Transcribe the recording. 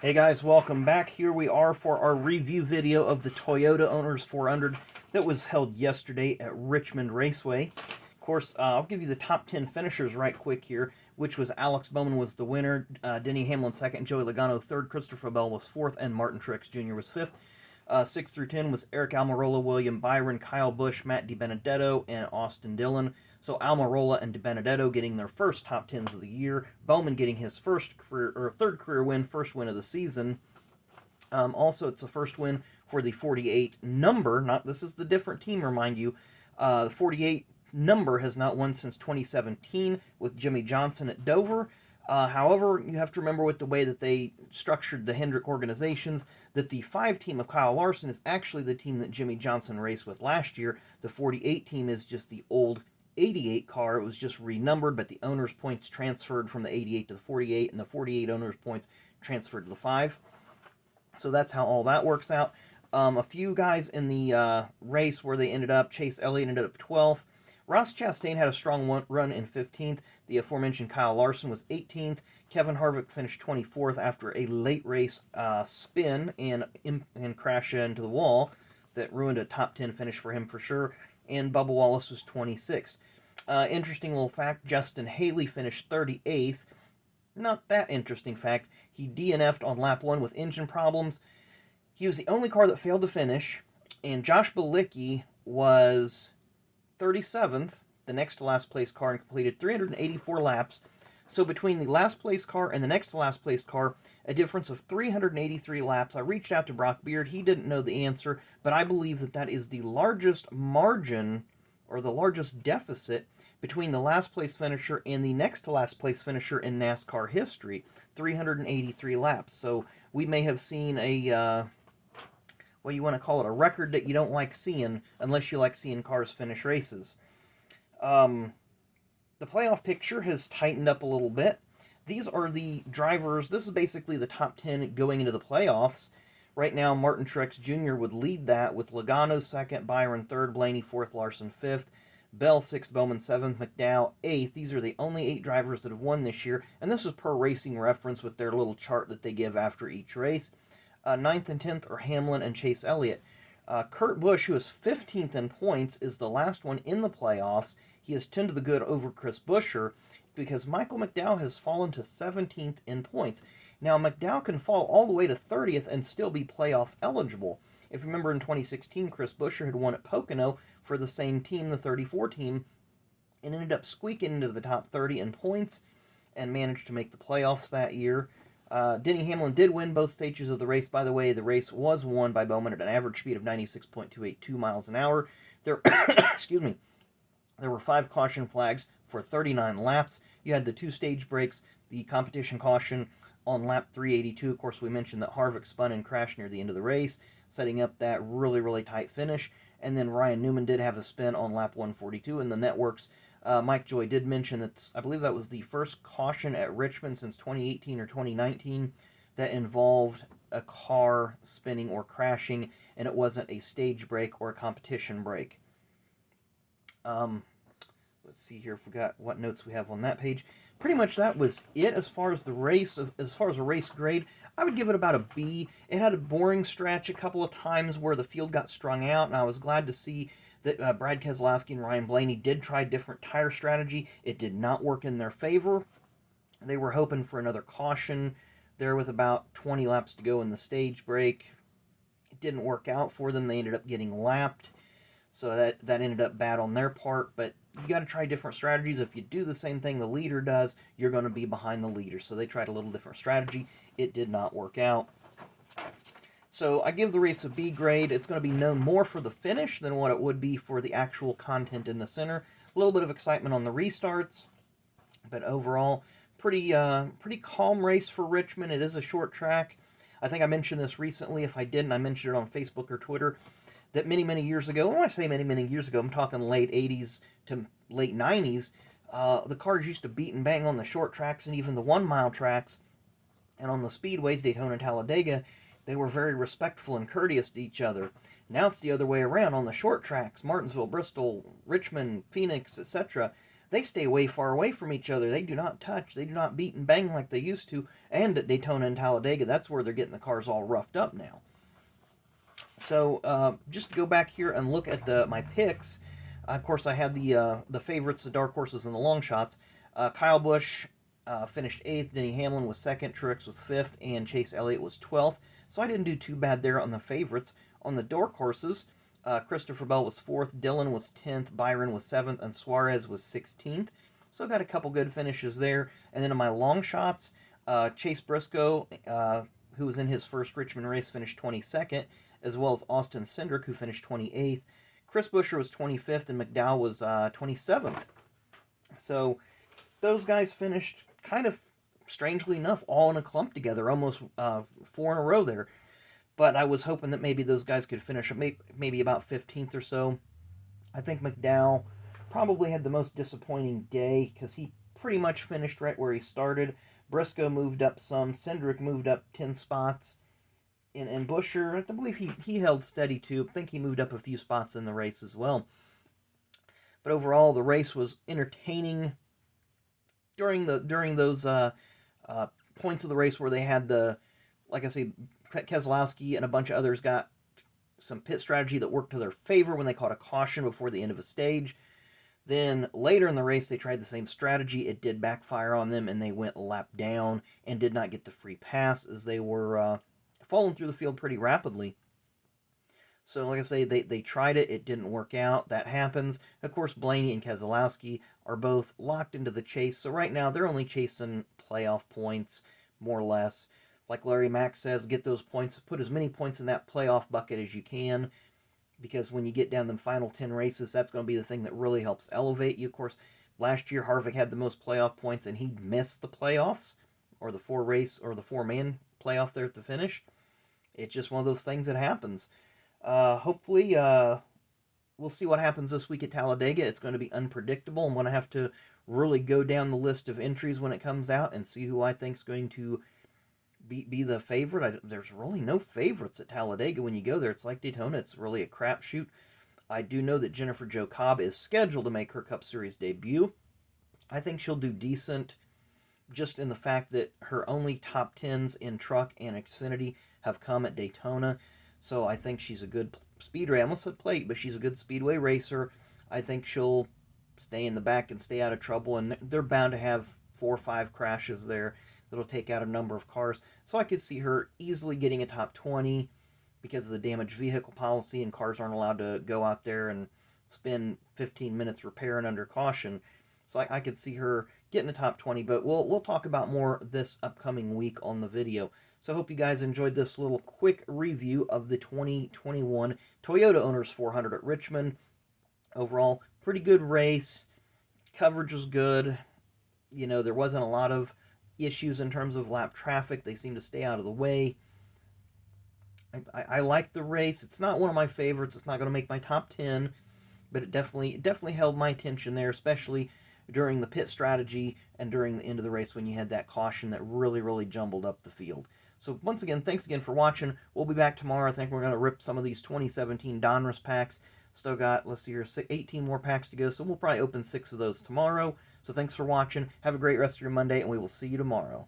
Hey guys, welcome back. Here we are for our review video of the Toyota Owners 400 that was held yesterday at Richmond Raceway. Of course, I'll give you the top 10 finishers right quick here, which was Alex Bowman was the winner, Denny Hamlin second, Joey Logano third, Christopher Bell was fourth, and Martin Truex Jr. was fifth. 6 through 10 was Eric Almirola, William Byron, Kyle Busch, Matt DiBenedetto, and Austin Dillon. So Almirola and DiBenedetto getting their first top 10s of the year. Bowman getting his third career win, first win of the season. Also, it's the first win for the 48 number. This is the different team, remind you. The 48 number has not won since 2017 with Jimmy Johnson at Dover. However, you have to remember with the way that they structured the Hendrick organizations that the 5 team of Kyle Larson is actually the team that Jimmy Johnson raced with last year. The 48 team is just the old 88 car. It was just renumbered, but the owner's points transferred from the 88 to the 48, and the 48 owner's points transferred to the 5. So that's how all that works out. A few guys in the race where they ended up, Chase Elliott ended up 12th. Ross Chastain had a strong run in 15th. The aforementioned Kyle Larson was 18th. Kevin Harvick finished 24th after a late race spin and crash into the wall that ruined a top 10 finish for him for sure. And Bubba Wallace was 26th. Interesting little fact, Justin Haley finished 38th. Not that interesting fact. He DNF'd on lap 1 with engine problems. He was the only car that failed to finish, and Josh Bilicki was 37th, the next to last place car, and completed 384 laps. So between the last place car and the next to last place car, a difference of 383 laps. I reached out to Brock Beard. He didn't know the answer, but I believe that that is the largest margin or the largest deficit between the last place finisher and the next to last place finisher in NASCAR history. 383 laps. So we may have seen a well, you want to call it a record that you don't like seeing unless you like seeing cars finish races. The playoff picture has tightened up a little bit. These are the drivers. This is basically the top 10 going into the playoffs. Right now, Martin Truex Jr. would lead that with Logano second, Byron third, Blaney fourth, Larson fifth, Bell sixth, Bowman seventh, McDowell eighth. These are the only 8 drivers that have won this year, and this is per Racing Reference with their little chart that they give after each race. 9th and 10th are Hamlin and Chase Elliott. Kurt Busch, who is 15th in points, is the last one in the playoffs. He is 10 to the good over Chris Buescher because Michael McDowell has fallen to 17th in points. Now, McDowell can fall all the way to 30th and still be playoff eligible. If you remember in 2016, Chris Buescher had won at Pocono for the same team, the 34 team, and ended up squeaking into the top 30 in points and managed to make the playoffs that year. Denny Hamlin did win both stages of the race. By the way, the race was won by Bowman at an average speed of 96.282 miles an hour. There, excuse me, there were 5 caution flags for 39 laps. You had the 2 stage breaks, the competition caution on lap 382. Of course, we mentioned that Harvick spun and crashed near the end of the race, setting up that really, really tight finish. And then Ryan Newman did have a spin on lap 142 in the networks. Mike Joy did mention that I believe that was the first caution at Richmond since 2018 or 2019 that involved a car spinning or crashing, and it wasn't a stage break or a competition break. Let's see here if we got what notes we have on that page. Pretty much that was it as far as the race. As far as a race grade, I would give it about a B. It had a boring stretch a couple of times where the field got strung out, and I was glad to see that Brad Keselowski and Ryan Blaney did try different tire strategy. It did not work in their favor. They were hoping for another caution there with about 20 laps to go in the stage break. It didn't work out for them. They ended up getting lapped, so that ended up bad on their part. But you got to try different strategies. If you do the same thing the leader does, you're going to be behind the leader. So they tried a little different strategy. It did not work out. So I give the race a B grade. It's going to be known more for the finish than what it would be for the actual content in the center. A little bit of excitement on the restarts, but overall, pretty calm race for Richmond. It is a short track. I think I mentioned this recently. If I didn't, I mentioned it on Facebook or Twitter, that many, many years ago, when I say many, many years ago, I'm talking late 80s to late 90s, the cars used to beat and bang on the short tracks and even the 1-mile tracks, and on the speedways, Daytona and Talladega, they were very respectful and courteous to each other. Now it's the other way around. On the short tracks, Martinsville, Bristol, Richmond, Phoenix, etc., they stay way far away from each other. They do not touch. They do not beat and bang like they used to. And at Daytona and Talladega, that's where they're getting the cars all roughed up now. So just to go back here and look at my picks, of course I had the favorites, the dark horses, and the long shots. Kyle Busch finished 8th, Denny Hamlin was 2nd, Truex was 5th, and Chase Elliott was 12th. So I didn't do too bad there on the favorites. On the dark horses, Christopher Bell was 4th, Dillon was 10th, Byron was 7th, and Suarez was 16th. So I got a couple good finishes there. And then in my long shots, Chase Briscoe, who was in his first Richmond race, finished 22nd, as well as Austin Cindric, who finished 28th. Chris Buescher was 25th, and McDowell was 27th. So those guys finished kind of, strangely enough, all in a clump together, almost 4 in a row there. But I was hoping that maybe those guys could finish maybe about 15th or so. I think McDowell probably had the most disappointing day because he pretty much finished right where he started. Briscoe moved up some. Cindric moved up 10 spots. And Buescher, I believe he held steady too. I think he moved up a few spots in the race as well. But overall, the race was entertaining during those points of the race where they had like I say, Keselowski and a bunch of others got some pit strategy that worked to their favor when they caught a caution before the end of a stage. Then later in the race, they tried the same strategy. It did backfire on them, and they went lap down and did not get the free pass as they were falling through the field pretty rapidly. So, like I say, they tried it. It didn't work out. That happens. Of course, Blaney and Keselowski are both locked into the chase. So right now, they're only chasing playoff points, more or less. Like Larry Mack says, get those points. Put as many points in that playoff bucket as you can. Because when you get down the final 10 races, that's going to be the thing that really helps elevate you. Of course, last year, Harvick had the most playoff points, and he missed the playoffs, or the 4-man playoff there at the finish. It's just one of those things that happens. Hopefully, we'll see what happens this week at Talladega. It's going to be unpredictable. I'm going to have to really go down the list of entries when it comes out and see who I think is going to be the favorite. There's really no favorites at Talladega when you go there. It's like Daytona. It's really a crapshoot. I do know that Jennifer Jo Cobb is scheduled to make her Cup Series debut. I think she'll do decent just in the fact that her only top 10s in truck and Xfinity have come at Daytona. So I think she's a good speedway. I almost said plate, but she's a good speedway racer. I think she'll stay in the back and stay out of trouble, and they're bound to have 4 or 5 crashes there that'll take out a number of cars. So I could see her easily getting a top 20 because of the damaged vehicle policy, and cars aren't allowed to go out there and spend 15 minutes repairing under caution. So I could see her getting a top 20, but we'll talk about more this upcoming week on the video. So I hope you guys enjoyed this little quick review of the 2021 Toyota Owners 400 at Richmond. Overall, pretty good race. Coverage was good. You know, there wasn't a lot of issues in terms of lap traffic. They seem to stay out of the way. I like the race. It's not one of my favorites. It's not going to make my top 10, but it definitely held my attention there, especially during the pit strategy and during the end of the race when you had that caution that really jumbled up the field. So once again, thanks again for watching. We'll be back tomorrow. I think we're going to rip some of these 2017 Donruss packs. Still got, let's see here, 18 more packs to go, so we'll probably open 6 of those tomorrow. So thanks for watching. Have a great rest of your Monday, and we will see you tomorrow.